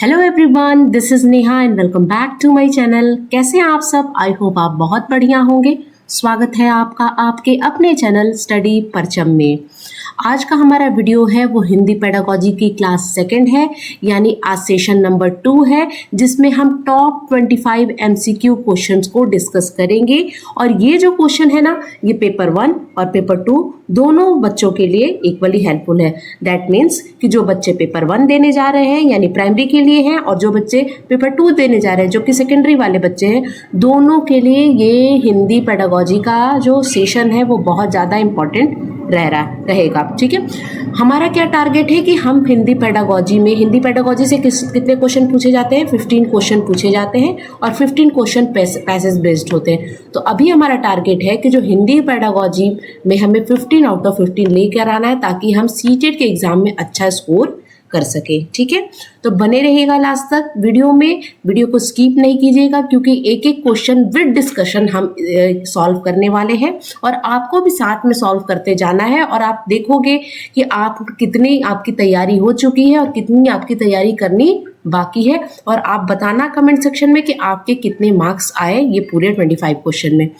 Hello everyone, this is Neha and welcome back to my channel. कैसे हैं आप सब? आई होप आप बहुत बढ़िया होंगे। स्वागत है आपका आपके अपने चैनल स्टडी परचम में। आज का हमारा वीडियो है वो हिंदी पेडागोजी की क्लास सेकंड है, यानी आज सेशन नंबर 2 है, जिसमें हम टॉप 25 MCQ क्वेश्चंस को डिस्कस करेंगे। और ये जो क्वेश्चन है ना, ये पेपर 1 और पेपर 2 दोनों बच्चों के लिए इक्वली हेल्पफुल है। दैट मीन्स कि जो बच्चे पेपर 1 देने जा रहे हैं यानी प्राइमरी के लिए हैं, और जो बच्चे पेपर 2 देने जा रहे हैं जो कि सेकेंडरी वाले बच्चे हैं, दोनों के लिए ये हिंदी पेडागोजी का जो सेशन है वो बहुत ज़्यादा इम्पॉर्टेंट रहेगा। ठीक है, हमारा क्या टारगेट है कि हम हिंदी पेडागोजी से कितने क्वेश्चन पूछे जाते हैं? 15 क्वेश्चन पूछे जाते हैं और 15 क्वेश्चन पैसेज बेस्ड होते हैं। तो अभी हमारा टारगेट है कि जो हिंदी पेडागोजी में हमें 15 आउट ऑफ 15 लेकर आना है, ताकि हम सीटेट के एग्जाम में अच्छा स्कोर कर सके। ठीक है, तो बने रहिएगा लास्ट तक वीडियो को स्किप नहीं कीजिएगा, क्योंकि एक एक क्वेश्चन विद डिस्कशन हम सॉल्व करने वाले हैं और आपको भी साथ में सॉल्व करते जाना है। और आप देखोगे कि कितनी आपकी तैयारी हो चुकी है और कितनी आपकी तैयारी करनी बाकी है। और आप बताना कमेंट सेक्शन में कि आपके कितने मार्क्स आए ये पूरे 25 क्वेश्चन में।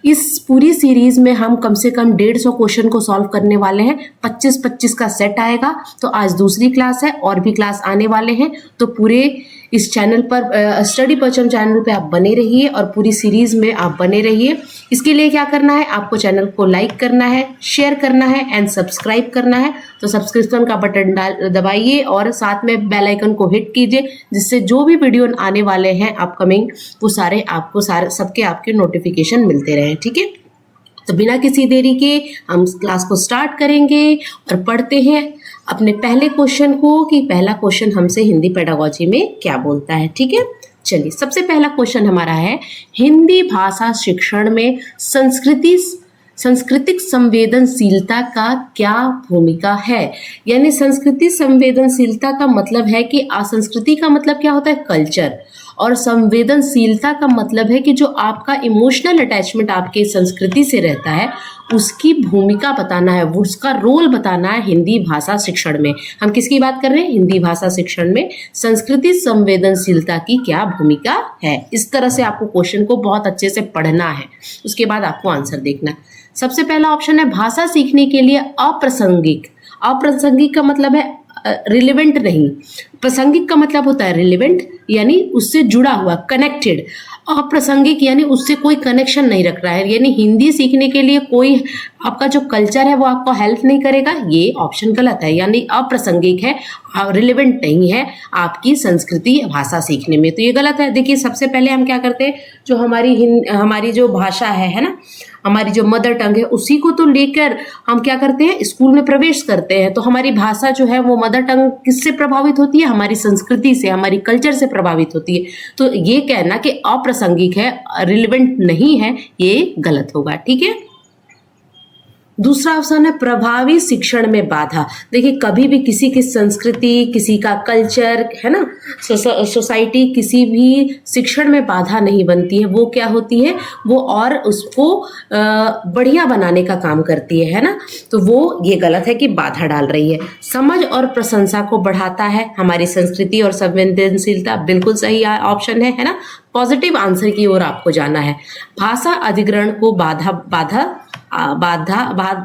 इस पूरी सीरीज में हम कम से कम 150 क्वेश्चन को सॉल्व करने वाले हैं। 25-25 का सेट आएगा। तो आज दूसरी क्लास है और भी क्लास आने वाले हैं, तो पूरे इस चैनल पर स्टडी परचम चैनल पे आप बने रहिए और पूरी सीरीज में आप बने रहिए। इसके लिए क्या करना है, आपको चैनल को लाइक करना है, शेयर करना है एंड सब्सक्राइब करना है। तो सब्सक्रिप्शन का बटन दबाइए और साथ में बेल आइकन को हिट कीजिए, जिससे जो भी वीडियो आने वाले हैं अपकमिंग वो सबके आपके नोटिफिकेशन मिलते रहे। ठीक है, तो बिना किसी देरी के हम क्लास को स्टार्ट करेंगे और पढ़ते हैं अपने पहले क्वेश्चन को कि पहला क्वेश्चन हमसे हिंदी पेडागोजी में क्या बोलता है। ठीक है, चलिए सबसे पहला क्वेश्चन हमारा है, हिंदी भाषा शिक्षण में सांस्कृतिक संवेदनशीलता का क्या भूमिका है। यानी संस्कृति संवेदनशीलता का मतलब है कि संस्कृति का मतलब क्या होता है? कल्चर। और संवेदनशीलता का मतलब है कि जो आपका इमोशनल अटैचमेंट आपके संस्कृति से रहता है, उसकी भूमिका बताना है, उसका रोल बताना है हिंदी भाषा शिक्षण में। हम किसकी बात कर रहे हैं? हिंदी भाषा शिक्षण में संस्कृति संवेदनशीलता की क्या भूमिका है। इस तरह से आपको क्वेश्चन को बहुत अच्छे से पढ़ना है, उसके बाद आपको आंसर देखना है। सबसे पहला ऑप्शन है भाषा सीखने के लिए अप्रासंगिक। अप्रासंगिक का मतलब है रिलेवेंट नहीं, प्रासंगिक का मतलब होता है रिलेवेंट, यानी उससे जुड़ा हुआ, कनेक्टेड। अप्रासंगिक यानी उससे कोई कनेक्शन नहीं रख रहा है, यानी हिंदी सीखने के लिए कोई आपका जो कल्चर है वो आपको हेल्प नहीं करेगा। ये ऑप्शन गलत है, यानी अप्रासंगिक है, रिलेवेंट नहीं है आपकी संस्कृति भाषा सीखने में, तो ये गलत है। देखिए सबसे पहले हम क्या करते हैं, जो हमारी जो भाषा है ना, हमारी जो मदर टंग है, उसी को तो लेकर हम क्या करते हैं, स्कूल में प्रवेश करते हैं। तो हमारी भाषा जो है वो मदर टंग किससे प्रभावित होती है? हमारी संस्कृति से, हमारी कल्चर से प्रभावित होती है। तो ये कहना कि अप्रासंगिक है, रिलेवेंट नहीं है, ये गलत होगा। ठीक है, दूसरा ऑप्शन है प्रभावी शिक्षण में बाधा। देखिए कभी भी किसी की संस्कृति, किसी का कल्चर है ना, सोसाइटी किसी भी शिक्षण में बाधा नहीं बनती है। वो क्या होती है, वो और उसको बढ़िया बनाने का काम करती है ना। तो वो ये गलत है कि बाधा डाल रही है। समझ और प्रशंसा को बढ़ाता है हमारी संस्कृति और संवेदनशीलता, बिल्कुल सही ऑप्शन है ना। पॉजिटिव आंसर की ओर आपको जाना है। भाषा अधिग्रहण को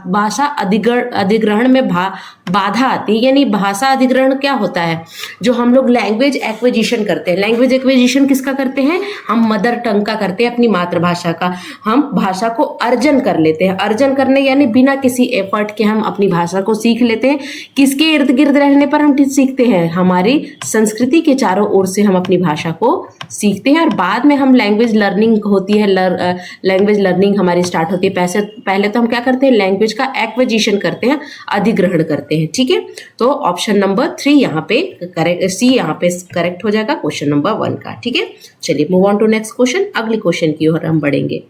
भाषा अधिग्रहण में बाधा आती है। यानी भाषा अधिग्रहण क्या होता है, जो हम लोग लैंग्वेज एक्विजिशन करते हैं। लैंग्वेज एक्विजिशन किसका करते हैं? हम मदर टंग का करते हैं, अपनी मातृभाषा का। हम भाषा को अर्जन कर लेते हैं। अर्जन करने यानी बिना किसी एफर्ट के हम अपनी भाषा को सीख लेते हैं। किसके इर्द गिर्द रहने पर हम सीखते हैं? हमारी संस्कृति के चारों ओर से हम अपनी भाषा को सीखते हैं और बाद में हम लैंग्वेज लर्निंग होती है, लैंग्वेज लर्निंग हमारी स्टार्ट होती है। पहले तो हम क्या करते हैं, लैंग्वेज का एक्विजिशन करते हैं, अधिग्रहण करते हैं। ठीक है, तो ऑप्शन नंबर 3 यहाँ पे करेक्ट, सी यहाँ पे करेक्ट हो जाएगा क्वेश्चन नंबर 1 का। ठीक है, चलिए move on to next question. अगले क्वेश्चन की ओर हम बढ़ेंगे।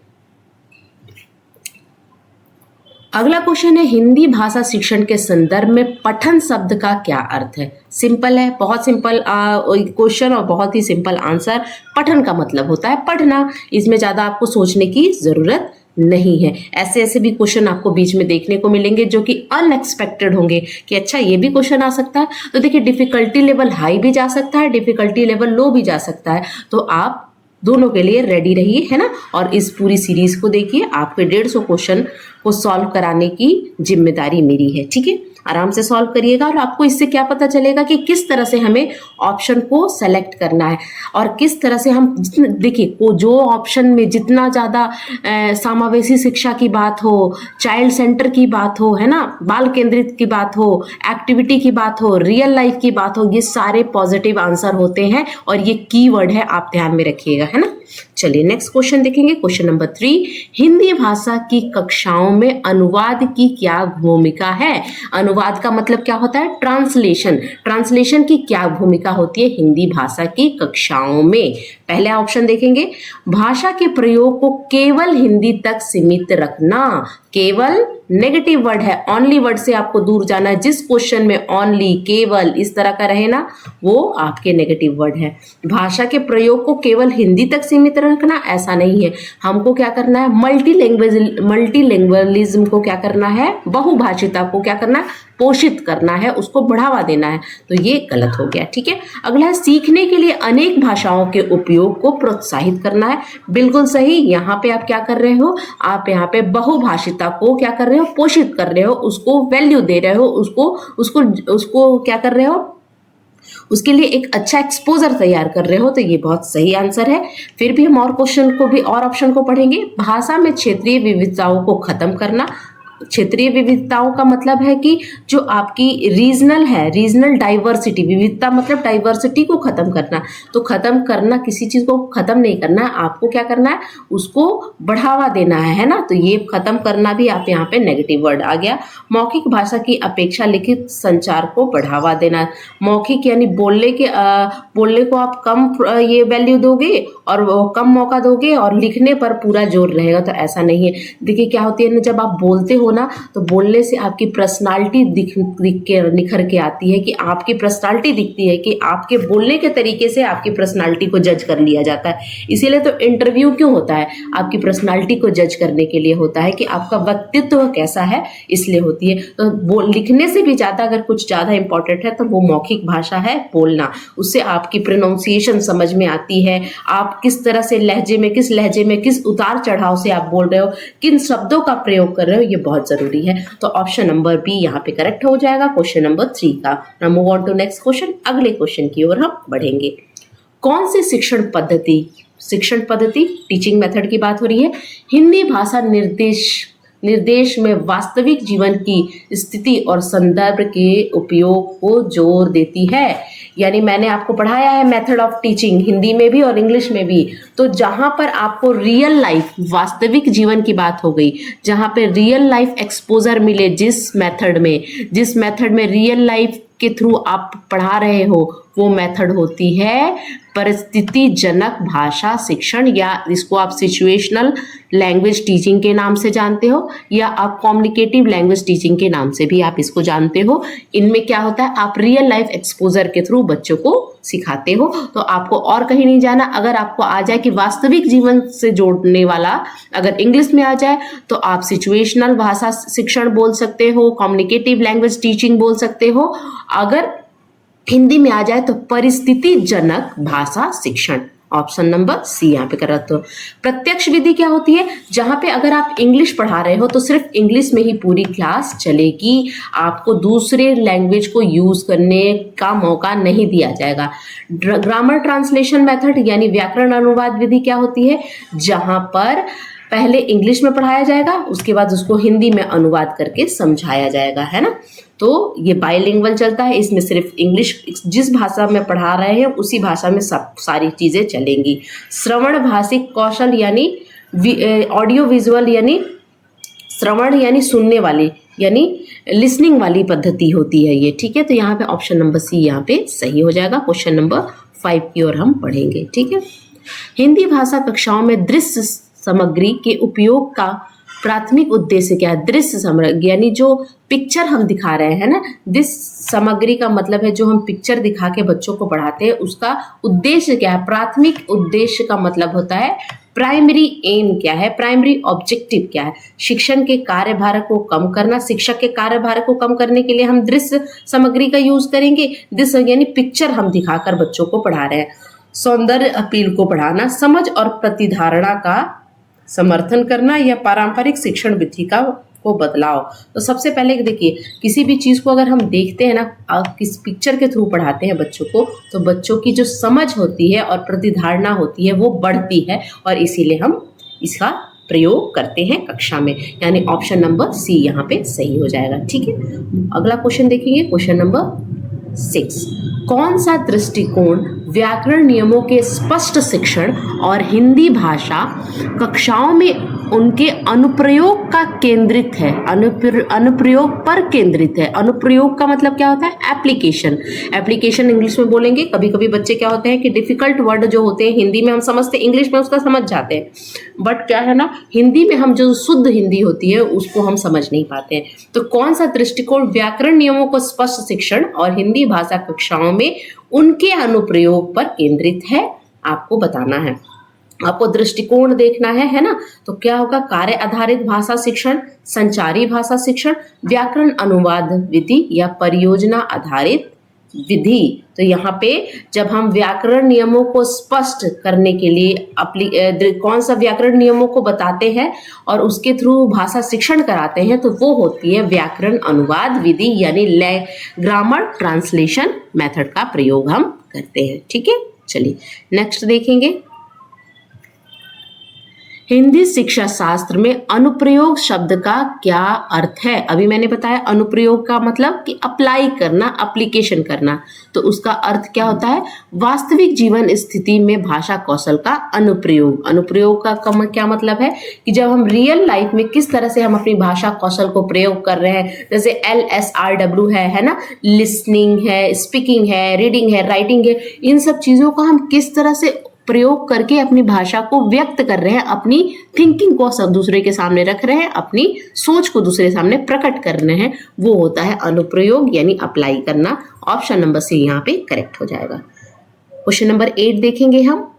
अगला क्वेश्चन है, हिंदी भाषा शिक्षण के संदर्भ में पठन शब्द का क्या अर्थ है। सिंपल है, बहुत सिंपल क्वेश्चन और बहुत ही सिंपल आंसर। पठन का मतलब होता है पढ़ना, इसमें ज़्यादा आपको सोचने की ज़रूरत नहीं है। ऐसे ऐसे भी क्वेश्चन आपको बीच में देखने को मिलेंगे जो कि अनएक्सपेक्टेड होंगे कि अच्छा ये भी क्वेश्चन आ सकता है। तो देखिए डिफिकल्टी लेवल हाई भी जा सकता है, डिफिकल्टी लेवल लो भी जा सकता है, तो आप दोनों के लिए रेडी रहिए, है ना। और इस पूरी सीरीज को देखिए, आपके 150 क्वेश्चन को सॉल्व कराने की जिम्मेदारी मेरी है, ठीक है। आराम से सॉल्व करिएगा और आपको इससे क्या पता चलेगा कि किस तरह से हमें ऑप्शन को सेलेक्ट करना है और किस तरह से हम, देखिए वो जो ऑप्शन में जितना ज़्यादा समावेशी शिक्षा की बात हो, चाइल्ड सेंटर की बात हो, है ना, बाल केंद्रित की बात हो, एक्टिविटी की बात हो, रियल लाइफ की बात हो, ये सारे पॉजिटिव आंसर होते हैं और ये कीवर्ड है, आप ध्यान में रखिएगा, है ना। चलिए नेक्स्ट क्वेश्चन देखेंगे, क्वेश्चन नंबर 3, हिंदी भाषा की कक्षाओं में अनुवाद की क्या भूमिका है। अनुवाद का मतलब क्या होता है, ट्रांसलेशन। ट्रांसलेशन की क्या भूमिका होती है हिंदी भाषा की कक्षाओं में। पहले ऑप्शन देखेंगे, भाषा के प्रयोग को केवल हिंदी तक सीमित रखना। केवल नेगेटिव वर्ड है, ऑनली वर्ड से आपको दूर जाना है। जिस क्वेश्चन में ऑनली, केवल इस तरह का रहे ना, वो आपके नेगेटिव वर्ड है। भाषा के प्रयोग को केवल हिंदी तक सीमित रखना, ऐसा नहीं है। हमको क्या करना है, मल्टीलैंग्वेजलिज्म को क्या करना है, बहुभाषिता को क्या करना है, पोषित करना है, उसको बढ़ावा देना है। तो ये गलत हो गया, ठीक है। अगला है, सीखने के लिए अनेक भाषाओं के उपयोग को प्रोत्साहित करना है। बिल्कुल सही, यहाँ पे आप क्या कर रहे हो, आप यहाँ पे बहुभाषिता को क्या कर रहे हो, पोषित कर रहे हो, उसको वैल्यू दे रहे हो, उसको क्या कर रहे हो, उसके लिए एक अच्छा एक्सपोजर तैयार कर रहे हो। तो ये बहुत सही आंसर है। फिर भी हम और क्वेश्चन को भी और ऑप्शन को पढ़ेंगे। भाषा में क्षेत्रीय विविधताओं को खत्म करना। क्षेत्रीय विविधताओं का मतलब है कि जो आपकी रीजनल है, रीजनल डाइवर्सिटी, विविधता मतलब डाइवर्सिटी को खत्म करना। तो खत्म करना, किसी चीज को खत्म नहीं करना है, आपको क्या करना है, उसको बढ़ावा देना है ना। तो ये खत्म करना भी आप यहाँ पे नेगेटिव वर्ड आ गया। मौखिक भाषा की अपेक्षा लिखित संचार को बढ़ावा देना। मौखिक यानी बोलने को आप कम ये वैल्यू दोगे और कम मौका दोगे और लिखने पर पूरा जोर रहेगा, तो ऐसा नहीं है। देखिए क्या होती है ना, जब आप बोलते हो ना, तो बोलने से आपकी पर्सनालिटी दिख के निखर के आती है, कि आपकी पर्सनालिटी दिखती है, कि आपके बोलने के तरीके से आपकी पर्सनालिटी को जज कर लिया जाता है। इसीलिए तो इंटरव्यू क्यों होता है, आपकी पर्सनालिटी को जज करने के लिए होता है, कि आपका व्यक्तित्व कैसा है, इसलिए होती है। तो लिखने से भी ज़्यादा अगर कुछ ज़्यादा इंपॉर्टेंट है तो वो मौखिक भाषा है, बोलना। उससे आपकी प्रोनाउंसिएशन समझ में आती है, आप किस तरह से लहजे में, किस उतार चढ़ाव से आप बोल रहे हो, किन शब्दों का प्रयोग कर रहे हो, ये बहुत जरूरी है। तो ऑप्शन नंबर बी यहाँ पे करेक्ट हो जाएगा क्वेश्चन नंबर 3 का। Now move on to next question. अगले क्वेश्चन की ओर हम बढ़ेंगे। कौन सी शिक्षण पद्धति टीचिंग मेथड की बात हो रही है, हिंदी भाषा निर्देश में वास्तविक जीवन की स्थिति और संदर्भ के उपयोग को जोर देती है। यानी मैंने आपको पढ़ाया है मेथड ऑफ टीचिंग हिंदी में भी और इंग्लिश में भी। तो जहाँ पर आपको रियल लाइफ, वास्तविक जीवन की बात हो गई, जहाँ पे रियल लाइफ एक्सपोजर मिले, जिस मेथड में रियल लाइफ के थ्रू आप पढ़ा रहे हो, वो मेथड होती है परिस्थितिजनक भाषा शिक्षण, या इसको आप सिचुएशनल लैंग्वेज टीचिंग के नाम से जानते हो, या आप कम्युनिकेटिव लैंग्वेज टीचिंग के नाम से भी आप इसको जानते हो। इनमें क्या होता है, आप रियल लाइफ एक्सपोजर के थ्रू बच्चों को सिखाते हो। तो आपको और कहीं नहीं जाना। अगर आपको आ जाए कि वास्तविक जीवन से जोड़ने वाला, अगर इंग्लिश में आ जाए तो आप सिचुएशनल भाषा शिक्षण बोल सकते हो, कम्युनिकेटिव लैंग्वेज टीचिंग बोल सकते हो। अगर हिंदी में आ जाए तो परिस्थितिजनक भाषा शिक्षण। ऑप्शन नंबर सी यहाँ पे कर रहा। तो प्रत्यक्ष विधि क्या होती है, जहां पे अगर आप इंग्लिश पढ़ा रहे हो तो सिर्फ इंग्लिश में ही पूरी क्लास चलेगी, आपको दूसरे लैंग्वेज को यूज करने का मौका नहीं दिया जाएगा। ग्रामर ट्रांसलेशन मेथड यानी व्याकरण अनुवाद विधि क्या होती है, जहां पर पहले इंग्लिश में पढ़ाया जाएगा, उसके बाद उसको हिंदी में अनुवाद करके समझाया जाएगा, है ना। तो ये बाइलिंगुअल चलता है, इसमें सिर्फ इंग्लिश, जिस भाषा में पढ़ा रहे हैं उसी भाषा में सब सारी चीज़ें चलेंगी। श्रवण भाषिक कौशल यानी ऑडियो विजुअल यानी श्रवण यानी सुनने वाली, यानी लिसनिंग वाली पद्धति होती है ये, ठीक है। तो यहाँ पे ऑप्शन नंबर सी यहाँ पे सही हो जाएगा। क्वेश्चन नंबर 5 की ओर हम पढ़ेंगे, ठीक है। हिंदी भाषा कक्षाओं में दृश्य सामग्री के उपयोग का प्राथमिक उद्देश्य क्या है। दृश्य सामग्री यानी जो पिक्चर हम दिखा रहे हैं ना, दृश्य सामग्री का मतलब है जो हम पिक्चर दिखा के बच्चों को पढ़ाते हैं, उसका उद्देश्य क्या है। प्राथमिक उद्देश्य का मतलब होता है प्राइमरी एम क्या है, प्राइमरी ऑब्जेक्टिव क्या है। शिक्षण के कार्यभार को कम करना, शिक्षक के कार्यभार को कम करने के लिए हम दृश्य सामग्री का यूज करेंगे। दृश्य यानी पिक्चर हम दिखाकर बच्चों को पढ़ा रहे हैं। सौंदर्य अपील को बढ़ाना, समझ और प्रतिधारणा का समर्थन करना, या पारंपरिक शिक्षण विधि का को बदलाव। तो सबसे पहले देखिए, किसी भी चीज को अगर हम देखते हैं ना, किस पिक्चर के थ्रू पढ़ाते हैं बच्चों को, तो बच्चों की जो समझ होती है और प्रतिधारणा होती है वो बढ़ती है, और इसीलिए हम इसका प्रयोग करते हैं कक्षा में। यानी ऑप्शन नंबर सी यहाँ पे सही हो जाएगा। ठीक है, अगला क्वेश्चन देखेंगे, क्वेश्चन नंबर 6। कौन सा दृष्टिकोण व्याकरण नियमों के स्पष्ट शिक्षण और हिंदी भाषा कक्षाओं में उनके अनुप्रयोग का केंद्रित है, अनुप्रयोग पर केंद्रित है। अनुप्रयोग का मतलब क्या होता है, एप्लीकेशन। एप्लीकेशन इंग्लिश में बोलेंगे। कभी कभी बच्चे क्या होते हैं कि डिफिकल्ट वर्ड जो होते हैं हिंदी में हम समझते हैं, इंग्लिश में उसका समझ जाते हैं, बट क्या है ना, हिंदी में हम जो शुद्ध हिंदी होती है उसको हम समझ नहीं पाते हैं। तो कौन सा दृष्टिकोण व्याकरण नियमों को स्पष्ट शिक्षण और हिंदी भाषा कक्षाओं में उनके अनुप्रयोग पर केंद्रित है, आपको बताना है। आपको दृष्टिकोण देखना है ना। तो क्या होगा, कार्य आधारित भाषा शिक्षण, संचारी भाषा शिक्षण, व्याकरण अनुवाद विधि, या परियोजना आधारित विधि। तो यहाँ पे जब हम व्याकरण नियमों को स्पष्ट करने के लिए कौन सा व्याकरण नियमों को बताते हैं और उसके थ्रू भाषा शिक्षण कराते हैं, तो वो होती है व्याकरण अनुवाद विधि, यानी ग्रामर ट्रांसलेशन मेथड का प्रयोग हम करते हैं। ठीक है, चलिए नेक्स्ट देखेंगे। हिंदी शिक्षा शास्त्र में अनुप्रयोग शब्द का क्या अर्थ है। अभी मैंने बताया अनुप्रयोग का मतलब कि अप्लाई करना, एप्लीकेशन करना। तो उसका अर्थ क्या होता है, वास्तविक जीवन स्थिति में भाषा कौशल का अनुप्रयोग। अनुप्रयोग का क्या मतलब है कि जब हम रियल लाइफ में किस तरह से हम अपनी भाषा कौशल को प्रयोग कर रहे हैं, जैसे LSRW है ना, लिसनिंग है, स्पीकिंग है, रीडिंग है, राइटिंग है, इन सब चीजों का हम किस तरह से प्रयोग करके अपनी भाषा को व्यक्त कर रहे हैं, अपनी थिंकिंग को सब दूसरे के सामने रख रहे हैं, अपनी सोच को दूसरे सामने प्रकट कर रहे हैं, वो होता है अनुप्रयोग, यानी अप्लाई करना। ऑप्शन नंबर सी यहाँ पे करेक्ट हो जाएगा। क्वेश्चन नंबर 8 देखेंगे हम।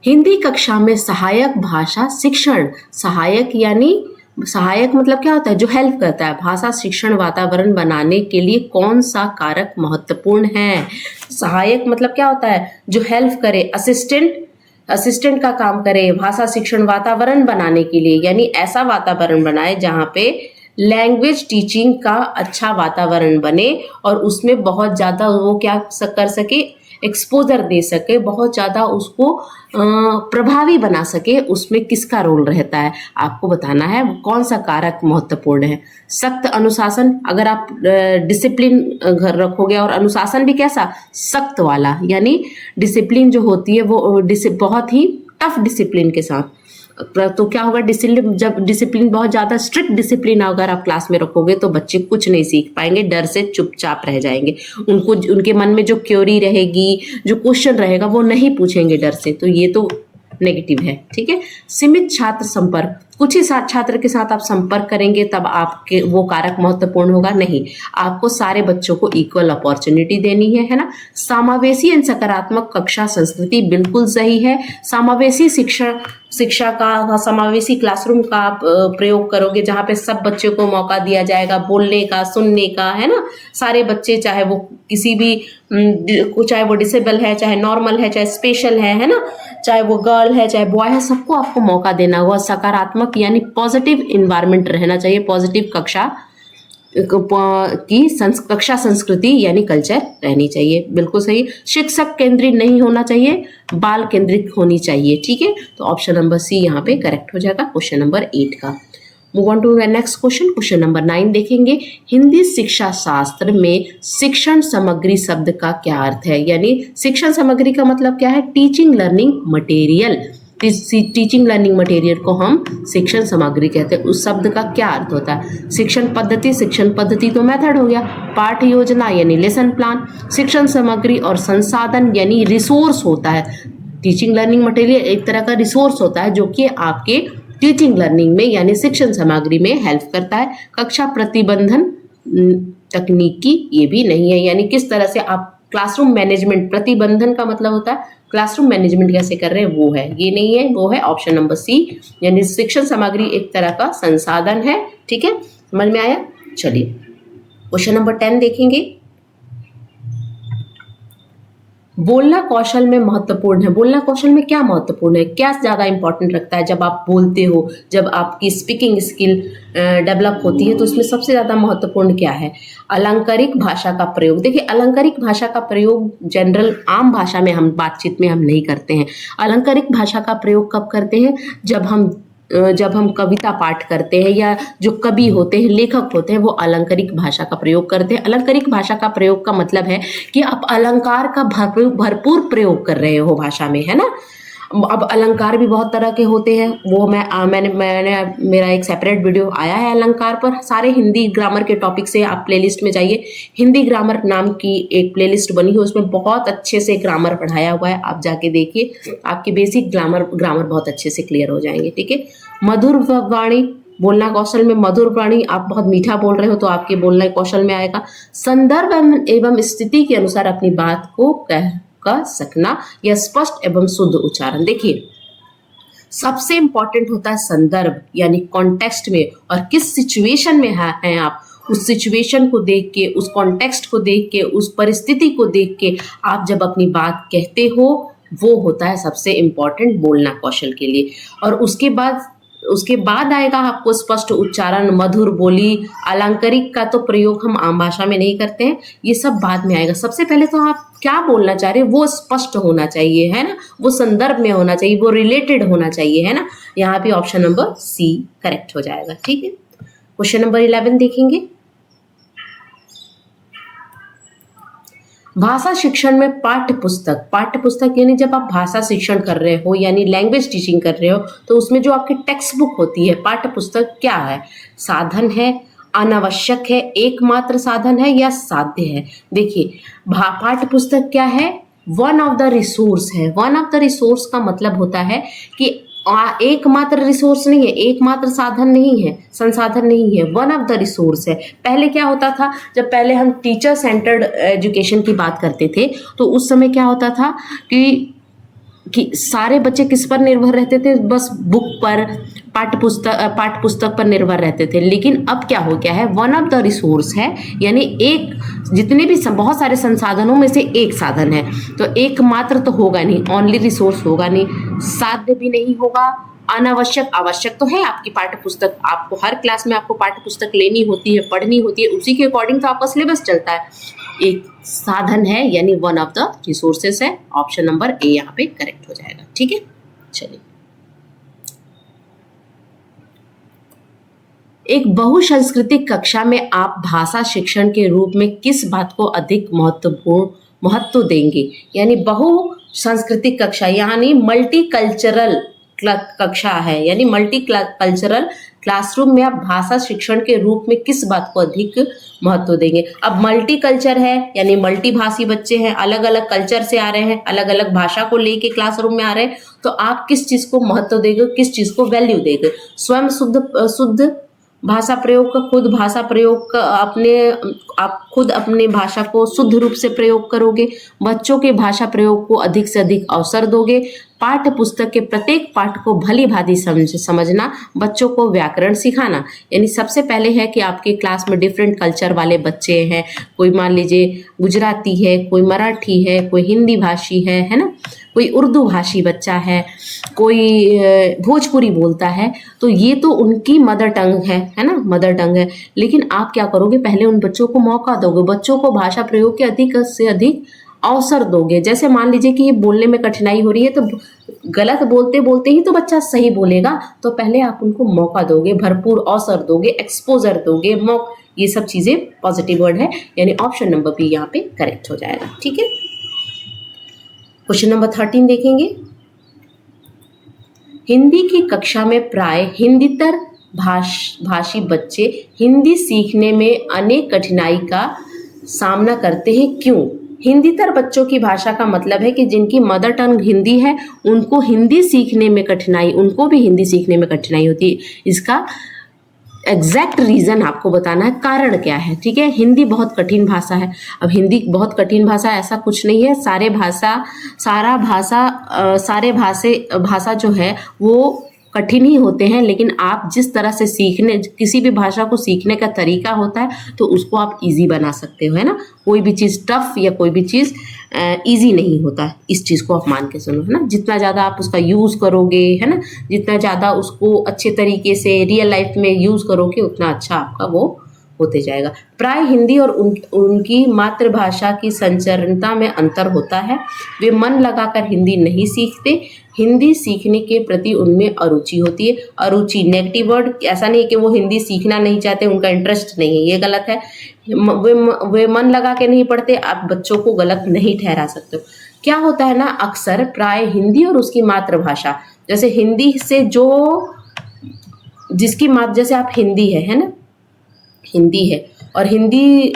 हिंदी कक्षा में सहायक भाषा शिक्षण, सहायक यानी सहायक मतलब क्या होता है, जो हेल्प करता है। भाषा शिक्षण वातावरण बनाने के लिए कौन सा कारक महत्वपूर्ण है। सहायक मतलब क्या होता है, जो हेल्प करे, असिस्टेंट का काम करे भाषा शिक्षण वातावरण बनाने के लिए, यानी ऐसा वातावरण बनाए जहाँ पे लैंग्वेज टीचिंग का अच्छा वातावरण बने और उसमें बहुत ज़्यादा वो क्या कर सके, एक्सपोजर दे सके, बहुत ज़्यादा उसको प्रभावी बना सके। उसमें किसका रोल रहता है, आपको बताना है कौन सा कारक महत्वपूर्ण है। सख्त अनुशासन, अगर आप डिसिप्लिन घर रखोगे, और अनुशासन भी कैसा, सख्त वाला, यानी डिसिप्लिन जो होती है वो बहुत ही टफ डिसिप्लिन के साथ। तो क्या होगा, डिसिप्लिन, जब डिसिप्लिन बहुत ज़्यादा स्ट्रिक्ट डिसिप्लिन अगर आप क्लास में रखोगे तो बच्चे कुछ नहीं सीख पाएंगे, डर से चुपचाप रह जाएंगे। उनको उनके मन में जो क्योरी रहेगी, जो क्वेश्चन रहेगा, वो नहीं पूछेंगे डर से। तो ये तो नेगेटिव है। ठीक है, सीमित छात्र संपर्क, कुछ ही छात्र के साथ आप संपर्क करेंगे तब आपके वो कारक महत्वपूर्ण होगा, नहीं, आपको सारे बच्चों को इक्वल अपॉर्चुनिटी देनी है ना। समावेशी एवं सकारात्मक कक्षा संस्कृति, बिल्कुल सही है। समावेशी शिक्षा का, समावेशी क्लासरूम का आप प्रयोग करोगे जहाँ पे सब बच्चों को मौका दिया जाएगा बोलने का, सुनने का, है ना। सारे बच्चे, चाहे वो किसी भी, चाहे वो डिसेबल है, चाहे नॉर्मल है, चाहे स्पेशल है ना, चाहे वो गर्ल है, चाहे बॉय है, सबको आपको मौका देना होगा। सकारात्मक यानी पॉजिटिव इन्वायरमेंट रहना चाहिए, पॉजिटिव कक्षा संस्कृति यानी कल्चर रहनी चाहिए, बिल्कुल सही। शिक्षक केंद्रित नहीं होना चाहिए, बाल केंद्रित होनी चाहिए। ठीक है, तो ऑप्शन नंबर सी यहाँ पे करेक्ट हो जाएगा क्वेश्चन नंबर 8 का। Move on to next question, question number 9 देखेंगे। हिंदी शिक्षा शास्त्र में शिक्षण सामग्री शब्द का क्या अर्थ है, यानी शिक्षण सामग्री का मतलब क्या है, teaching learning material. Teaching learning material को हम शिक्षण सामग्री कहते हैं। उस शब्द का क्या अर्थ होता है, शिक्षण पद्धति तो मेथड हो गया, पाठ्य योजना यानी लेसन प्लान, शिक्षण सामग्री और संसाधन यानी रिसोर्स होता है। टीचिंग लर्निंग मटेरियल एक तरह का रिसोर्स होता है जो कि आपके टीचिंग लर्निंग में यानी शिक्षण सामग्री में हेल्प करता है। कक्षा प्रतिबंधन तकनीकी ये भी नहीं है, यानी किस तरह से आप क्लासरूम मैनेजमेंट, प्रतिबंधन का मतलब होता है क्लासरूम मैनेजमेंट कैसे कर रहे हैं वो है, ये नहीं है, वो है ऑप्शन नंबर सी, यानी शिक्षण सामग्री एक तरह का संसाधन है। ठीक है, समझ में आया? चलिए क्वेश्चन नंबर 10 देखेंगे। बोलना कौशल में महत्वपूर्ण है। बोलना कौशल में क्या महत्वपूर्ण है, क्या ज्यादा इंपॉर्टेंट रखता है जब आप बोलते हो, जब आपकी स्पीकिंग स्किल डेवलप होती है, तो उसमें सबसे ज्यादा महत्वपूर्ण क्या है? अलंकारिक भाषा का प्रयोग। देखिए, अलंकारिक भाषा का प्रयोग जनरल आम भाषा में हम बातचीत में हम नहीं करते हैं। अलंकारिक भाषा का प्रयोग कब करते हैं? जब हम कविता पाठ करते हैं, या जो कवि होते हैं, लेखक होते हैं, वो अलंकारिक भाषा का प्रयोग करते हैं। अलंकारिक भाषा का प्रयोग का मतलब है कि आप अलंकार का भरपूर प्रयोग कर रहे हो भाषा में, है ना। अब अलंकार भी बहुत तरह के होते हैं, वो मैंने मेरा एक सेपरेट वीडियो आया है अलंकार पर, सारे हिंदी ग्रामर के टॉपिक से आप प्लेलिस्ट में जाइए, हिंदी ग्रामर नाम की एक प्लेलिस्ट बनी है, उसमें बहुत अच्छे से ग्रामर पढ़ाया हुआ है, आप जाके देखिए, आपके बेसिक ग्रामर बहुत अच्छे से क्लियर हो जाएंगे। ठीक है, मधुर वाणी, बोलना कौशल में मधुर वाणी, आप बहुत मीठा बोल रहे हो तो आपके बोलने कौशल में आएगा। संदर्भ एवं स्थिति के अनुसार अपनी बात को कह सकना या स्पष्ट एवं शुद्ध उच्चारण। देखिए, सबसे इंपॉर्टेंट होता है संदर्भ, यानी कॉन्टेक्स्ट में, और किस सिचुएशन में हैं आप, उस सिचुएशन को देख के, उस कॉन्टेक्स्ट को देख के, उस परिस्थिति को देख के आप जब अपनी बात कहते हो, वो होता है सबसे इंपॉर्टेंट बोलना कौशल के लिए। और उसके बाद आएगा आपको स्पष्ट उच्चारण, मधुर बोली। अलंकारिक का तो प्रयोग हम आम भाषा में नहीं करते हैं, ये सब बाद में आएगा। सबसे पहले तो आप क्या बोलना चाह रहे हो वो स्पष्ट होना चाहिए, है ना, वो संदर्भ में होना चाहिए, वो रिलेटेड होना चाहिए, है ना। यहाँ पे ऑप्शन नंबर सी करेक्ट हो जाएगा। ठीक है, क्वेश्चन नंबर 11 देखेंगे। भाषा शिक्षण में पाठ्य पुस्तक यानी जब आप भाषा शिक्षण कर रहे हो, यानी लैंग्वेज टीचिंग कर रहे हो, तो उसमें जो आपकी टेक्स्ट बुक होती है, पाठ्य पुस्तक क्या है? साधन है, अनावश्यक है, एकमात्र साधन है, या साध्य है? देखिए, पाठ्य पुस्तक क्या है? वन ऑफ द रिसोर्स है। वन ऑफ द रिसोर्स का मतलब होता है कि एकमात्र रिसोर्स नहीं है, एकमात्र साधन नहीं है, संसाधन नहीं है, वन ऑफ द रिसोर्स है। पहले क्या होता था, जब पहले हम टीचर सेंटर्ड एजुकेशन की बात करते थे, तो उस समय क्या होता था कि सारे बच्चे किस पर निर्भर रहते थे? बस बुक पर, पाठ्य पुस्तक पर निर्भर रहते थे। लेकिन अब क्या हो गया है? वन ऑफ द रिसोर्स है, यानी एक, जितने भी बहुत सारे संसाधनों में से एक साधन है, तो एकमात्र तो होगा नहीं, ओनली रिसोर्स होगा नहीं, साध्य भी नहीं होगा, अनावश्यक, आवश्यक तो है। आपकी पाठ्य पुस्तक, आपको हर क्लास में आपको पाठ्य पुस्तक लेनी होती है, पढ़नी होती है, उसी के अकॉर्डिंग तो आपका सिलेबस चलता है। एक साधन है, यानी वन ऑफ द रिसोर्सेस है। ऑप्शन नंबर ए यहाँ पे करेक्ट हो जाएगा। ठीक है, चलिए, एक बहुसांस्कृतिक कक्षा में आप भाषा शिक्षण के रूप में किस बात को अधिक महत्व देंगे? यानी बहुसांस्कृतिक कक्षा, यानी मल्टीकल्चरल कक्षा है, यानी मल्टीकल्चरल क्लासरूम में आप भाषा शिक्षण के रूप में किस बात को अधिक महत्व देंगे? अब मल्टीकल्चर है, यानी मल्टीभाषी बच्चे हैं, अलग अलग कल्चर से आ रहे हैं, अलग अलग भाषा को लेके क्लासरूम में आ रहे हैं, तो आप किस चीज को महत्व देंगे, किस चीज को वैल्यू देंगे? स्वयं शुद्ध भाषा प्रयोग का, खुद भाषा प्रयोग का, आप खुद अपने भाषा को शुद्ध रूप से प्रयोग करोगे, बच्चों के भाषा प्रयोग को अधिक से अधिक अवसर दोगे, पाठ्य पुस्तक के प्रत्येक पाठ को भली भांति समझना, बच्चों को व्याकरण सिखाना। यानी सबसे पहले है कि आपके क्लास में डिफरेंट कल्चर वाले बच्चे हैं, कोई मान लीजिए गुजराती है, कोई मराठी है, कोई हिंदी भाषी है ना, कोई उर्दू भाषी बच्चा है, कोई भोजपुरी बोलता है, तो ये तो उनकी मदर टंग है ना, मदर टंग है। लेकिन आप क्या करोगे? पहले उन बच्चों को मौका दोगे, बच्चों को भाषा प्रयोग के अधिक से अधिक अवसर दोगे। जैसे मान लीजिए कि ये बोलने में कठिनाई हो रही है, तो गलत बोलते बोलते ही तो बच्चा सही बोलेगा, तो पहले आप उनको मौका दोगे, भरपूर अवसर दोगे, एक्सपोजर दोगे, ये सब चीजें पॉजिटिव वर्ड है, यानी ऑप्शन नंबर बी यहाँ पे करेक्ट हो जाएगा। ठीक है, क्वेश्चन नंबर 13 देखेंगे। हिंदी की कक्षा में प्राय हिंदीतर भाषी बच्चे हिंदी सीखने में अनेक कठिनाई का सामना करते हैं, क्यों? हिंदीतर बच्चों की भाषा का मतलब है कि जिनकी मदर टंग हिंदी है, उनको हिंदी सीखने में कठिनाई, उनको भी हिंदी सीखने में कठिनाई होती है। इसका एग्जैक्ट रीज़न आपको बताना है, कारण क्या है। ठीक है, हिंदी बहुत कठिन भाषा है। अब हिंदी बहुत कठिन भाषा ऐसा कुछ नहीं है, सारे भाषा जो है वो कठिन ही होते हैं, लेकिन आप जिस तरह से सीखने, किसी भी भाषा को सीखने का तरीका होता है तो उसको आप इजी बना सकते हो, है ना। कोई भी चीज़ टफ या कोई भी चीज़ इजी नहीं होता है, इस चीज़ को आप मान के सुनो, है ना। जितना ज़्यादा आप उसका यूज़ करोगे, है ना, जितना ज़्यादा उसको अच्छे तरीके से रियल लाइफ में यूज़ करोगे उतना अच्छा आपका वो होते जाएगा। प्राय हिंदी और उनकी मातृभाषा की संचरणता में अंतर होता है। वे मन लगाकर हिंदी नहीं सीखते, हिंदी सीखने के प्रति उनमें अरुचि होती है। अरुचि नेगेटिव वर्ड, ऐसा नहीं है कि वो हिंदी सीखना नहीं चाहते, उनका इंटरेस्ट नहीं है, ये गलत है। वे मन लगा के नहीं पढ़ते, आप बच्चों को गलत नहीं ठहरा सकते हो। क्या होता है ना, अक्सर प्राय हिंदी और उसकी मातृभाषा, जैसे हिंदी से जो जिसकी जैसे आप हिंदी है ना, हिंदी है और हिंदी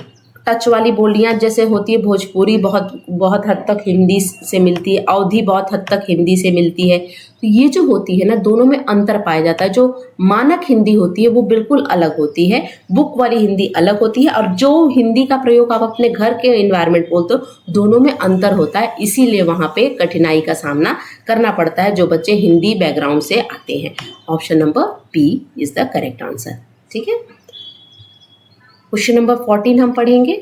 टच वाली बोलियां जैसे होती है भोजपुरी, बहुत हद तक हिंदी से मिलती है, अवधी बहुत हद तक हिंदी से मिलती है। तो ये जो होती है ना, दोनों में अंतर पाया जाता है। जो मानक हिंदी होती है वो बिल्कुल अलग होती है, बुक वाली हिंदी अलग होती है, और जो हिंदी का प्रयोग आप अपने घर के एनवायरनमेंट बोलते हो, दोनों में अंतर होता है। इसीलिए वहाँ पे कठिनाई का सामना करना पड़ता है जो बच्चे हिंदी बैकग्राउंड से आते हैं। Option number B is the correct answer. ठीक है, क्वेश्चन नंबर 14 हम पढ़ेंगे।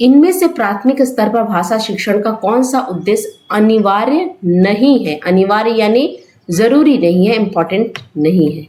इनमें से प्राथमिक स्तर पर भाषा शिक्षण का कौन सा उद्देश्य अनिवार्य नहीं है। अनिवार्य यानी जरूरी नहीं है, इंपॉर्टेंट नहीं है,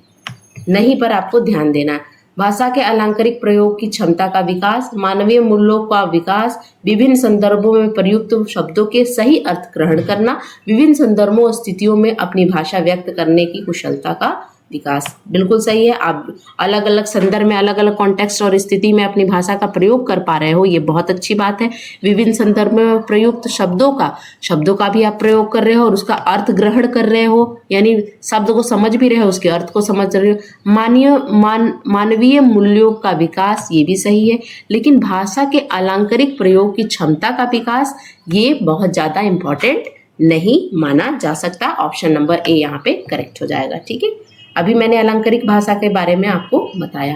नहीं पर आपको ध्यान देना है। भाषा के अलंकारिक प्रयोग की क्षमता का विकास, मानवीय मूल्यों का विकास, विभिन्न संदर्भों में प्रयुक्त शब्दों के सही अर्थ ग्रहण करना, विभिन्न संदर्भों और स्थितियों में अपनी भाषा व्यक्त करने की कुशलता का विकास। बिल्कुल सही है, आप अलग अलग संदर्भ में, अलग अलग कॉन्टेक्स्ट और स्थिति में अपनी भाषा का प्रयोग कर पा रहे हो, ये बहुत अच्छी बात है। विभिन्न संदर्भ में प्रयुक्त शब्दों का भी आप प्रयोग कर रहे हो और उसका अर्थ ग्रहण कर रहे हो, यानी शब्द को समझ भी रहे हो, उसके अर्थ को समझ रहे हो। मानवीय मूल्यों का विकास, ये भी सही है, लेकिन भाषा के अलंकारिक प्रयोग की क्षमता का विकास ये बहुत ज़्यादा इम्पोर्टेंट नहीं माना जा सकता। ऑप्शन नंबर ए यहाँ पे करेक्ट हो जाएगा। ठीक है, अभी मैंने अलंकारिक भाषा के बारे में आपको बताया।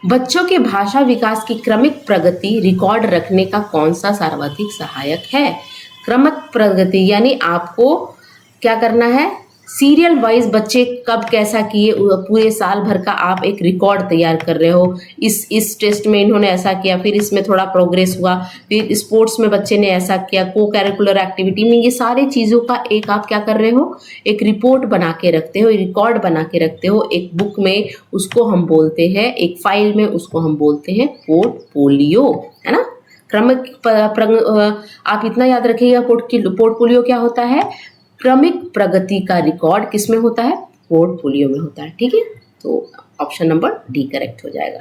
बच्चों के भाषा विकास की क्रमिक प्रगति रिकॉर्ड रखने का कौन सा सर्वाधिक सहायक है। क्रमिक प्रगति यानी आपको क्या करना है, सीरियल वाइज बच्चे कब कैसा किए, पूरे साल भर का आप एक रिकॉर्ड तैयार कर रहे हो। इस टेस्ट में इन्होंने ऐसा किया, फिर इसमें थोड़ा प्रोग्रेस हुआ, फिर स्पोर्ट्स में बच्चे ने ऐसा किया, को करिकुलर एक्टिविटी में, ये सारी चीज़ों का एक आप क्या कर रहे हो, एक रिपोर्ट बना के रखते हो, रिकॉर्ड बना के रखते हो एक बुक में। उसको हम बोलते हैं, एक फाइल में उसको हम बोलते हैं पोर्टफोलियो, है ना। क्रमिक आप इतना याद रखिएगा, पोर्टफोलियो क्या होता है, क्रमिक प्रगति का रिकॉर्ड किसमें होता है, पोर्टफोलियो में होता है। ठीक है, तो ऑप्शन नंबर डी करेक्ट हो जाएगा।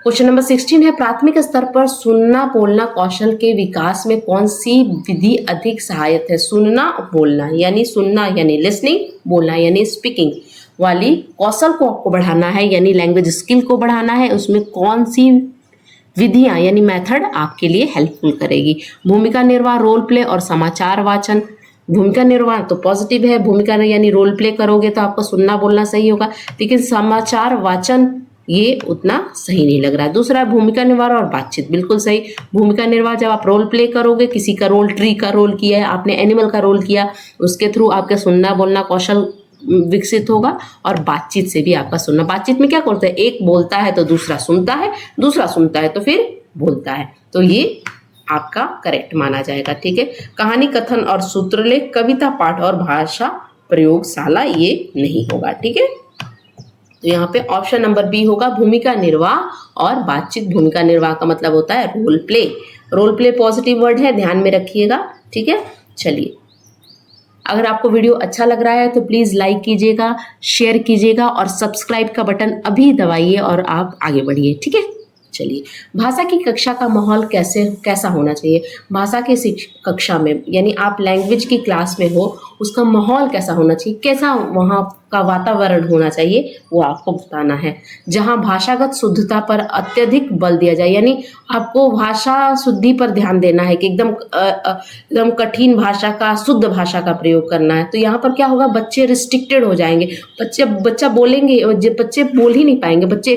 क्वेश्चन नंबर 16 है, प्राथमिक स्तर पर सुनना बोलना कौशल के विकास में कौन सी विधि अधिक सहायक है। सुनना यानी लिसनिंग, बोलना यानी स्पीकिंग वाली कौशल को आपको बढ़ाना है, यानी लैंग्वेज स्किल को बढ़ाना है। उसमें कौन सी विधियां यानी मेथड आपके लिए हेल्पफुल करेगी। भूमिका निर्वाह, रोल प्ले और समाचार वाचन। भूमिका निर्वाह तो पॉजिटिव है, भूमिका यानी रोल प्ले करोगे तो आपका सुनना बोलना सही होगा, लेकिन समाचार वाचन ये उतना सही नहीं लग रहा है। दूसरा भूमिका निर्वाह और बातचीत, बिल्कुल सही। भूमिका निर्वाह जब आप रोल प्ले करोगे, किसी का रोल, ट्री का रोल किया है आपने, एनिमल का रोल किया, उसके थ्रू आपका सुनना बोलना कौशल विकसित होगा। और बातचीत से भी आपका सुनना, बातचीत में क्या करते हैं, एक बोलता है तो दूसरा सुनता है, दूसरा सुनता है तो फिर बोलता है, तो ये आपका करेक्ट माना जाएगा। ठीक है, कहानी कथन और सूत्रलेख, कविता पाठ और भाषा प्रयोगशाला ये नहीं होगा। ठीक है, तो यहाँ पे ऑप्शन नंबर बी होगा, भूमिका निर्वाह और बातचीत। भूमिका निर्वाह का मतलब होता है role play. Role play positive word है, ध्यान में रखिएगा। ठीक है, चलिए, अगर आपको वीडियो अच्छा लग रहा है तो प्लीज़ लाइक कीजिएगा, शेयर कीजिएगा और सब्सक्राइब का बटन अभी दबाइए और आप आगे बढ़िए। ठीक है, चलिए, भाषा की कक्षा का माहौल कैसा होना चाहिए। भाषा के कक्षा में यानी आप लैंग्वेज की क्लास में हो, उसका माहौल कैसा होना चाहिए, कैसा वहाँ का वातावरण होना चाहिए वो आपको बताना है। जहाँ भाषागत शुद्धता पर अत्यधिक बल दिया जाए, यानी आपको भाषा शुद्धि पर ध्यान देना है कि एकदम कठिन भाषा का, शुद्ध भाषा का प्रयोग करना है। तो यहाँ पर क्या होगा, बच्चे रिस्ट्रिक्टेड हो जाएंगे, बच्चा बोलेंगे, बच्चे बोल ही नहीं पाएंगे, बच्चों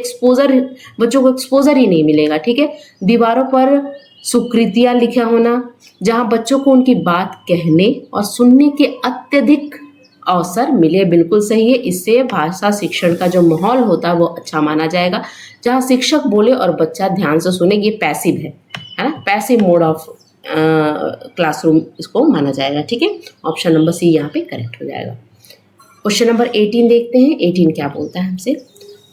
को एक्सपोजर ही नहीं मिलेगा। ठीक है। दीवारों पर सुकृतियां लिखा होना, जहाँ बच्चों को उनकी बात कहने और सुनने के अत्यधिक अवसर मिले, बिल्कुल सही है। इससे भाषा शिक्षण का जो माहौल होता है वो अच्छा माना जाएगा। जहाँ शिक्षक बोले और बच्चा ध्यान से सुने, ये पैसिव है ना, पैसिव मोड ऑफ क्लासरूम इसको माना जाएगा। ठीक है। ऑप्शन नंबर सी यहाँ पे करेक्ट हो जाएगा। क्वेश्चन नंबर 18 देखते हैं। 18 क्या बोलता है हमसे,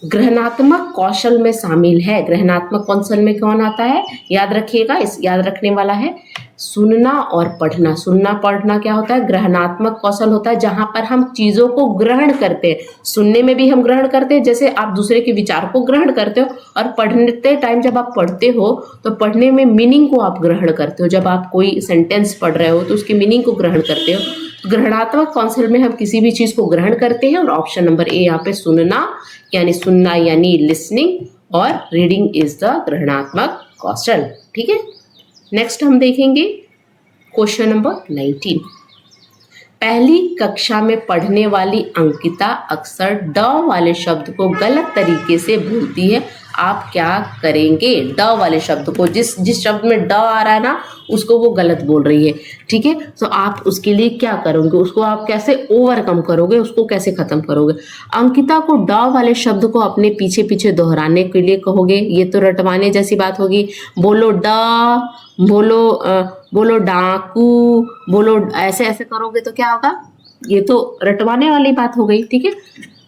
ग्रहणात्मक कौशल में शामिल है। ग्रहणात्मक कौशल में कौन आता है, याद रखिएगा, इस याद रखने वाला है सुनना और पढ़ना। सुनना पढ़ना क्या होता है, ग्रहणात्मक कौशल होता है, जहां पर हम चीजों को ग्रहण करते हैं। सुनने में भी हम ग्रहण करते हैं, जैसे आप दूसरे के विचार को ग्रहण करते हो, और पढ़ते टाइम जब आप पढ़ते हो तो पढ़ने में मीनिंग को आप ग्रहण करते हो। जब आप कोई सेंटेंस पढ़ रहे हो तो उसकी मीनिंग को ग्रहण करते हो। ग्रहणात्मक कौशल में हम किसी भी चीज को ग्रहण करते हैं, और ऑप्शन नंबर ए यहाँ पे सुनना यानी लिसनिंग, और रीडिंग इज द ग्रहणात्मक कौशल। ठीक है। नेक्स्ट हम देखेंगे क्वेश्चन नंबर 19। पहली कक्षा में पढ़ने वाली अंकिता अक्सर ड वाले शब्द को गलत तरीके से बोलती है, आप क्या करेंगे। ड वाले शब्द को, जिस शब्द में ड आ रहा है ना, उसको वो गलत बोल रही है। ठीक है। तो आप उसके लिए क्या करोगे, उसको आप कैसे ओवरकम करोगे, उसको कैसे खत्म करोगे। अंकिता को ड वाले शब्द को अपने पीछे पीछे दोहराने के लिए कहोगे, ये तो रटवाने जैसी बात होगी। बोलो ड, बोलो डाकू, बोलो, ऐसे ऐसे करोगे तो क्या होगा, ये तो रटवाने वाली बात हो गई। ठीक है।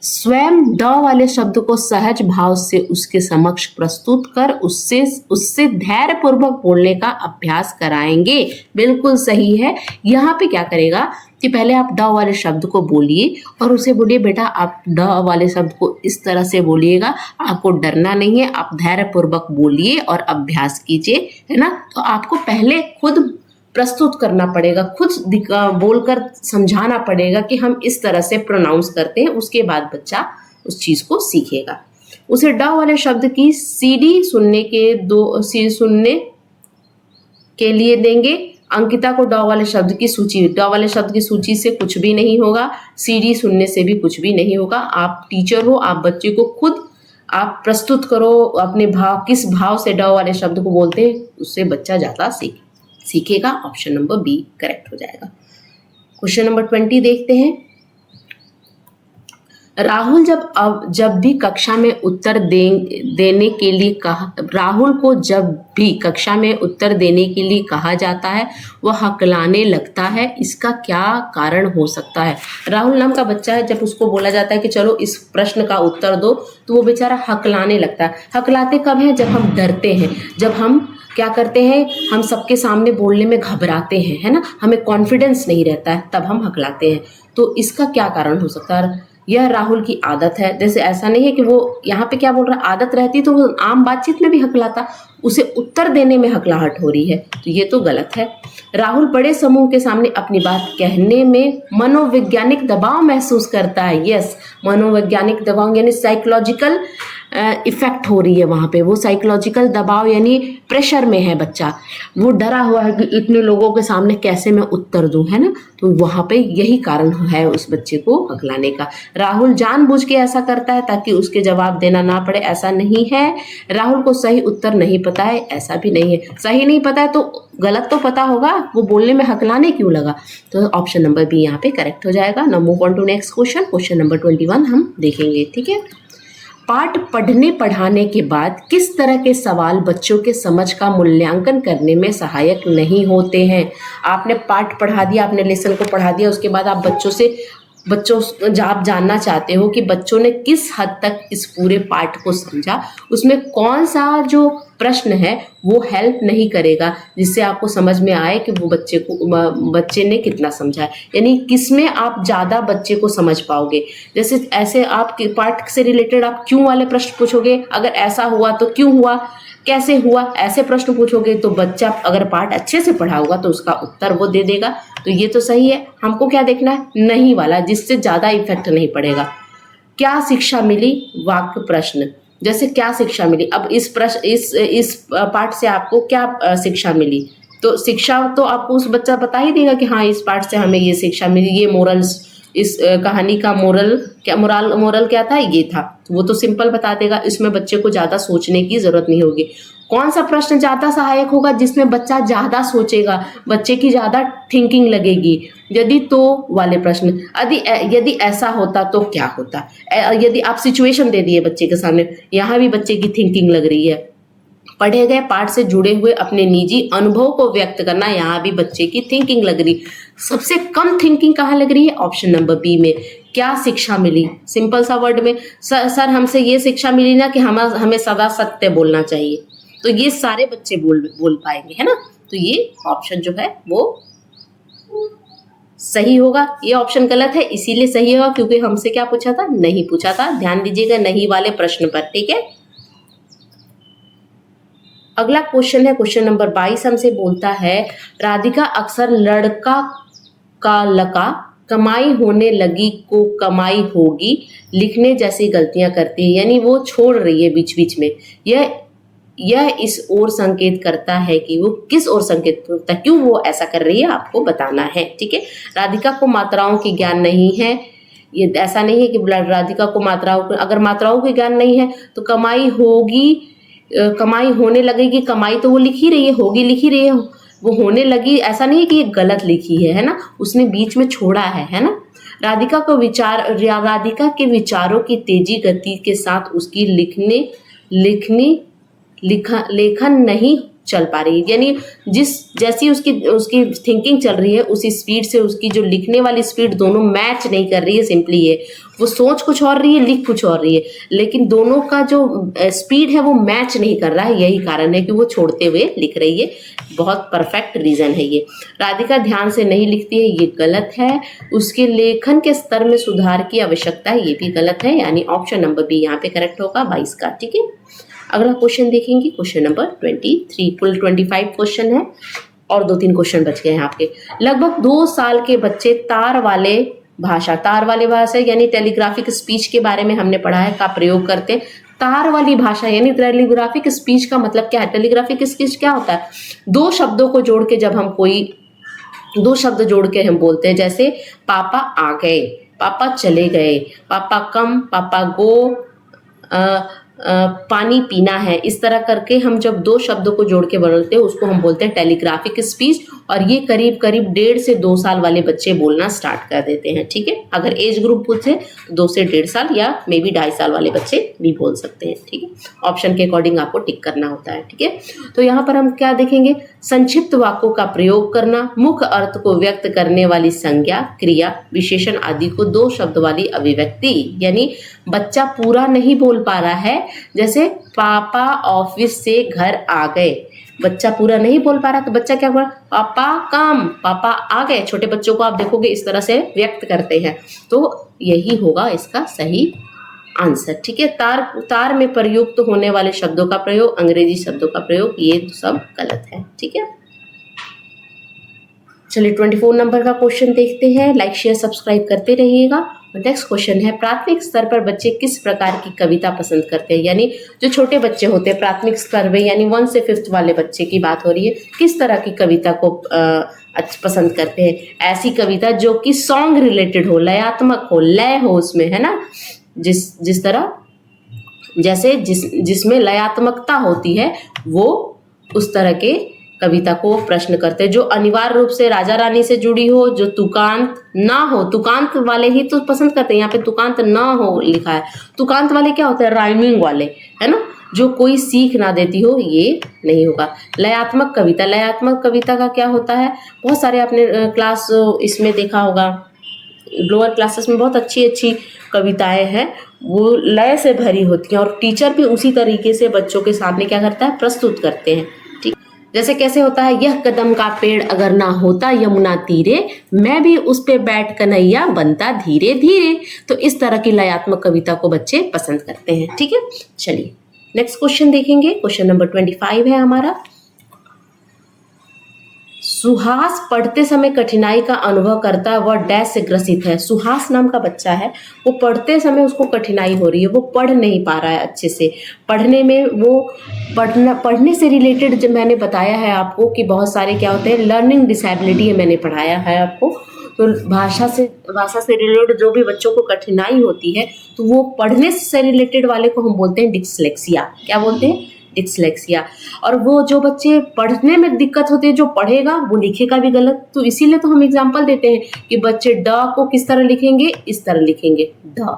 स्वयं ड वाले शब्द को सहज भाव से उसके समक्ष प्रस्तुत कर उससे धैर्य पूर्वक बोलने का अभ्यास कराएंगे, बिल्कुल सही है। यहाँ पे क्या करेगा कि पहले आप ड वाले शब्द को बोलिए और उसे बोलिए, बेटा आप ड वाले शब्द को इस तरह से बोलिएगा, आपको डरना नहीं है, आप धैर्य पूर्वक बोलिए और अभ्यास कीजिए, है ना। तो आपको पहले खुद प्रस्तुत करना पड़ेगा, खुद बोलकर समझाना पड़ेगा कि हम इस तरह से प्रोनाउंस करते हैं, उसके बाद बच्चा उस चीज को सीखेगा। उसे ड वाले शब्द की सीडी सुनने के लिए देंगे। अंकिता को ड वाले शब्द की सूची से कुछ भी नहीं होगा, सीडी सुनने से भी कुछ भी नहीं होगा। आप टीचर हो, आप बच्चे को खुद आप प्रस्तुत करो, अपने भाव, किस भाव से ड वाले शब्द को बोलते हैं, उससे बच्चा ज्यादा सीखेगा। ऑप्शन नंबर बी करेक्ट हो जाएगा। क्वेश्चन नंबर 20 देखते हैं। राहुल जब भी कक्षा में उत्तर देने के लिए राहुल को जब भी कक्षा में उत्तर देने के लिए कहा जाता है वह हकलाने लगता है, इसका क्या कारण हो सकता है। राहुल नाम का बच्चा है, जब उसको बोला जाता है कि चलो इस प्रश्न का उत्तर दो, तो वो बेचारा हकलाने लगता है। हकलाते कब है, जब हम डरते हैं, जब हम क्या करते हैं, हम सबके सामने बोलने में घबराते हैं, है ना, हमें कॉन्फिडेंस नहीं रहता है, तब हम हकलाते हैं। तो इसका क्या कारण हो सकता है, यह राहुल की आदत है। जैसे ऐसा नहीं है कि वो यहाँ पे क्या बोल रहा है, आदत रहती तो वो आम बातचीत में भी हकलाता, उसे उत्तर देने में हकलाहट हो रही है, तो ये तो गलत है। राहुल बड़े समूह के सामने अपनी बात कहने में मनोवैज्ञानिक दबाव महसूस करता है। यस, मनोवैज्ञानिक दबाव यानी साइकोलॉजिकल इफेक्ट हो रही है वहाँ पे, वो साइकोलॉजिकल दबाव यानी प्रेशर में है बच्चा, वो डरा हुआ है कि इतने लोगों के सामने कैसे मैं उत्तर दूं, है ना। तो वहाँ पे यही कारण है उस बच्चे को हकलाने का। राहुल जानबूझ के ऐसा करता है ताकि उसके जवाब देना ना पड़े, ऐसा नहीं है। राहुल को सही उत्तर नहीं पता है, ऐसा भी नहीं है। सही नहीं पता है तो गलत तो पता होगा, वो बोलने में हकलाने क्यों लगा। तो ऑप्शन नंबर बी यहाँ पे करेक्ट हो जाएगा। Now move on to next question. Question number 21 हम देखेंगे। ठीक है। पाठ पढ़ने पढ़ाने के बाद किस तरह के सवाल बच्चों के समझ का मूल्यांकन करने में सहायक नहीं होते हैं। आपने पाठ पढ़ा दिया, आपने लेसन को पढ़ा दिया, उसके बाद आप आप जानना चाहते हो कि बच्चों ने किस हद तक इस पूरे पाठ को समझा, उसमें कौन सा जो प्रश्न है वो हेल्प नहीं करेगा जिससे आपको समझ में आए कि वो बच्चे ने कितना समझा है, यानी किसमें आप ज़्यादा बच्चे को समझ पाओगे। जैसे ऐसे आप पाठ से रिलेटेड आप क्यों वाले प्रश्न पूछोगे, अगर ऐसा हुआ तो क्यों हुआ, कैसे हुआ, ऐसे प्रश्न पूछोगे तो बच्चा अगर पाठ अच्छे से पढ़ा होगा तो उसका उत्तर वो दे देगा। तो ये तो सही है। हमको क्या देखना है, नहीं वाला, जिससे ज़्यादा इफेक्ट नहीं पड़ेगा। क्या शिक्षा मिली, वाक्य प्रश्न। जैसे क्या शिक्षा मिली, अब इस प्रश्न इस पाठ से आपको क्या शिक्षा मिली, तो शिक्षा तो आपको उस बच्चा बता ही देगा कि हाँ इस पाठ से हमें ये शिक्षा मिली, ये मोरल्स, इस कहानी का मोरल क्या था, ये था, वो तो सिंपल बता देगा। इसमें बच्चे को ज्यादा सोचने की जरूरत नहीं होगी। कौन सा प्रश्न ज्यादा सहायक होगा, जिसमें बच्चा ज्यादा सोचेगा, बच्चे की ज्यादा थिंकिंग लगेगी, यदि तो वाले प्रश्न। यदि ऐसा होता तो क्या होता, यदि आप सिचुएशन दे दिए बच्चे के सामने, यहाँ भी बच्चे की थिंकिंग लग रही है। पढ़े गए पाठ से जुड़े हुए अपने निजी अनुभव को व्यक्त करना, यहाँ भी बच्चे की थिंकिंग लग रही। सबसे कम थिंकिंग कहाँ लग रही है, ऑप्शन नंबर बी में। क्या शिक्षा मिली, सिंपल सा वर्ड में, सर हमसे ये शिक्षा मिली ना कि हमें सदा सत्य बोलना चाहिए, तो ये सारे बच्चे बोल पाएंगे, है ना। तो ये ऑप्शन जो है वो सही होगा। ये ऑप्शन गलत है, इसीलिए सही होगा क्योंकि हमसे क्या पूछा था, नहीं पूछा था। ध्यान दीजिएगा नहीं वाले प्रश्न पर, ठीक है। अगला क्वेश्चन है क्वेश्चन नंबर 22, हमसे बोलता है राधिका अक्सर लड़का का लका, कमाई होने लगी को कमाई होगी लिखने जैसी गलतियां करती है, यानी वो छोड़ रही है बीच बीच में। यह इस ओर संकेत करता है कि वो किस ओर संकेत करता है, क्यों वो ऐसा कर रही है, आपको बताना है, ठीक है। राधिका को मात्राओं की ज्ञान नहीं है, ये ऐसा नहीं है कि राधिका को अगर मात्राओं की ज्ञान नहीं है तो कमाई होगी, कमाई होने लगेगी, कमाई तो वो लिख ही रही है, होगी लिख ही रही है, वो होने लगी ऐसा नहीं है कि ये गलत लिखी है ना, उसने बीच में छोड़ा है ना। राधिका के विचारों की तेजी गति के साथ उसकी लेखन नहीं चल पा रही, यानी जैसी उसकी थिंकिंग चल रही है उसी स्पीड से उसकी जो लिखने वाली स्पीड दोनों मैच नहीं कर रही है। सिंपली ये वो सोच कुछ और रही है, लिख कुछ और रही है, लेकिन दोनों का जो स्पीड है वो मैच नहीं कर रहा है, यही कारण है कि वो छोड़ते हुए लिख रही है। बहुत परफेक्ट रीजन है ये। राधिका ध्यान से नहीं लिखती है, ये गलत है। उसके लेखन के स्तर में सुधार की आवश्यकता है, ये भी गलत है, यानी ऑप्शन नंबर बी यहाँ पे करेक्ट होगा 22 का, ठीक है। अगला क्वेश्चन देखेंगे क्वेश्चन नंबर 23, कुल 25 क्वेश्चन है और 2-3 क्वेश्चन बच गए हैं आपके। लगभग 2 साल के बच्चे तार वाले भाषा यानी टेलीग्राफिक स्पीच के बारे में हमने पढ़ा है, का प्रयोग करते हैं। तार वाली भाषा यानी टेलीग्राफिक स्पीच का मतलब क्या है, टेलीग्राफिक स्पीच क्या होता है, दो शब्दों को जोड़ के जब हम दो शब्द जोड़ के हम बोलते हैं, जैसे पापा आ गए, पापा चले गए, पापा कम, पापा गो, पानी पीना है, इस तरह करके हम जब दो शब्दों को जोड़ के बोलते हैं उसको हम बोलते हैं टेलीग्राफिक स्पीच। और ये करीब करीब 1.5 से 2 साल वाले बच्चे बोलना स्टार्ट कर देते हैं, ठीक है। अगर एज ग्रुप पूछे 2 से 1.5 साल या मे बी 2.5 साल वाले बच्चे भी बोल सकते हैं, ठीक है। ऑप्शन के अकॉर्डिंग आपको टिक करना होता है, ठीक है। तो यहाँ पर हम क्या देखेंगे, संक्षिप्त वाक्यों का प्रयोग करना, मुख्य अर्थ को व्यक्त करने वाली संज्ञा, क्रिया, विशेषण आदि को 2 शब्द वाली अभिव्यक्ति, यानी बच्चा पूरा नहीं बोल पा रहा है, जैसे पापा ऑफिस से घर आ गए, बच्चा पूरा नहीं बोल पा रहा तो बच्चा क्या बोला, पापा कम, पापा आ गए। छोटे बच्चों को आप देखोगे इस तरह से व्यक्त करते हैं, तो यही होगा इसका सही आंसर, ठीक है। तार में प्रयुक्त होने वाले शब्दों का प्रयोग, अंग्रेजी शब्दों का प्रयोग, ये सब गलत है, ठीक है। चलिए 24 नंबर का क्वेश्चन देखते हैं। लाइक शेयर सब्सक्राइब करते रहिएगा। नेक्स्ट क्वेश्चन है, प्राथमिक स्तर पर बच्चे किस प्रकार की कविता पसंद करते हैं, यानी जो छोटे बच्चे होते हैं प्राथमिक स्तर में, यानी 1 से 5th वाले बच्चे की बात हो रही है, किस तरह की कविता को पसंद करते हैं। ऐसी कविता जो कि सॉन्ग रिलेटेड हो, लयात्मक हो, लय हो उसमें, है ना, जिस तरह जैसे जिसमें लयात्मकता होती है वो उस तरह के कविता को प्रश्न करते हैं, जो अनिवार्य रूप से राजा रानी से जुड़ी हो, जो तुकांत ना हो, तुकांत वाले ही तो पसंद करते हैं, यहाँ पे तुकांत ना हो लिखा है। तुकांत वाले क्या होते हैं, राइमिंग वाले, है ना, जो कोई सीख ना देती हो, ये नहीं होगा। लयात्मक कविता का क्या होता है, बहुत सारे आपने क्लास इसमें देखा होगा, लोअर क्लासेस में बहुत अच्छी अच्छी कविताएं हैं, वो लय से भरी होती हैं और टीचर भी उसी तरीके से बच्चों के सामने क्या करता है, प्रस्तुत करते हैं, ठीक। जैसे कैसे होता है, यह कदम का पेड़ अगर ना होता यमुना तीरे, मैं भी उस पे बैठ कन्हैया बनता धीरे धीरे। तो इस तरह की लयात्मक कविता को बच्चे पसंद करते हैं, ठीक है। चलिए नेक्स्ट क्वेश्चन देखेंगे, क्वेश्चन नंबर 25 है हमारा। सुहास पढ़ते समय कठिनाई का अनुभव करता है, वह डैश से ग्रसित है। सुहास नाम का बच्चा है, वो पढ़ते समय उसको कठिनाई हो रही है, वो पढ़ नहीं पा रहा है अच्छे से। पढ़ने में वो पढ़ने से रिलेटेड जो मैंने बताया है आपको कि बहुत सारे क्या होते हैं, लर्निंग डिसेबिलिटी है, मैंने पढ़ाया है आपको। तो भाषा से रिलेटेड जो भी बच्चों को कठिनाई होती है, तो वो पढ़ने से रिलेटेड वाले को हम बोलते हैं डिस्लेक्सिया। क्या बोलते हैं? डिस्लेक्सिया। और वो जो बच्चे पढ़ने में दिक्कत होती है, जो पढ़ेगा वो लिखेगा भी गलत। तो इसीलिए तो हम एग्जाम्पल देते हैं कि बच्चे ड को किस तरह लिखेंगे, इस तरह लिखेंगे, ड,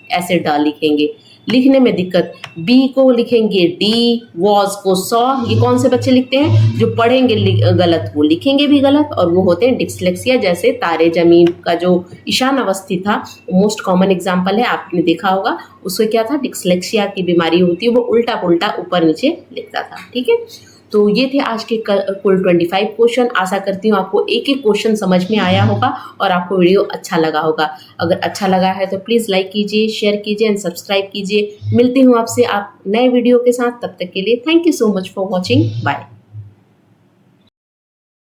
ऐसे ड लिखेंगे, लिखने में दिक्कत। बी को लिखेंगे डी, वॉज को सॉ। ये कौन से बच्चे लिखते हैं? जो पढ़ेंगे गलत, वो लिखेंगे भी गलत, और वो होते हैं डिस्लेक्सिया। जैसे तारे जमीन का जो ईशान अवस्थी था, मोस्ट कॉमन एग्जाम्पल है, आपने देखा होगा। उसको क्या था? डिस्लेक्सिया की बीमारी होती है, वो उल्टा पुल्टा ऊपर नीचे लिखता था। ठीक है, तो ये थे आज के कुल 25 क्वेश्चन। आशा करती हूँ आपको एक एक क्वेश्चन समझ में आया होगा और आपको वीडियो अच्छा लगा होगा। अगर अच्छा लगा है तो प्लीज़ लाइक कीजिए, शेयर कीजिए एंड सब्सक्राइब कीजिए। मिलती हूँ आपसे नए वीडियो के साथ। तब तक के लिए thank you so much for watching. Bye.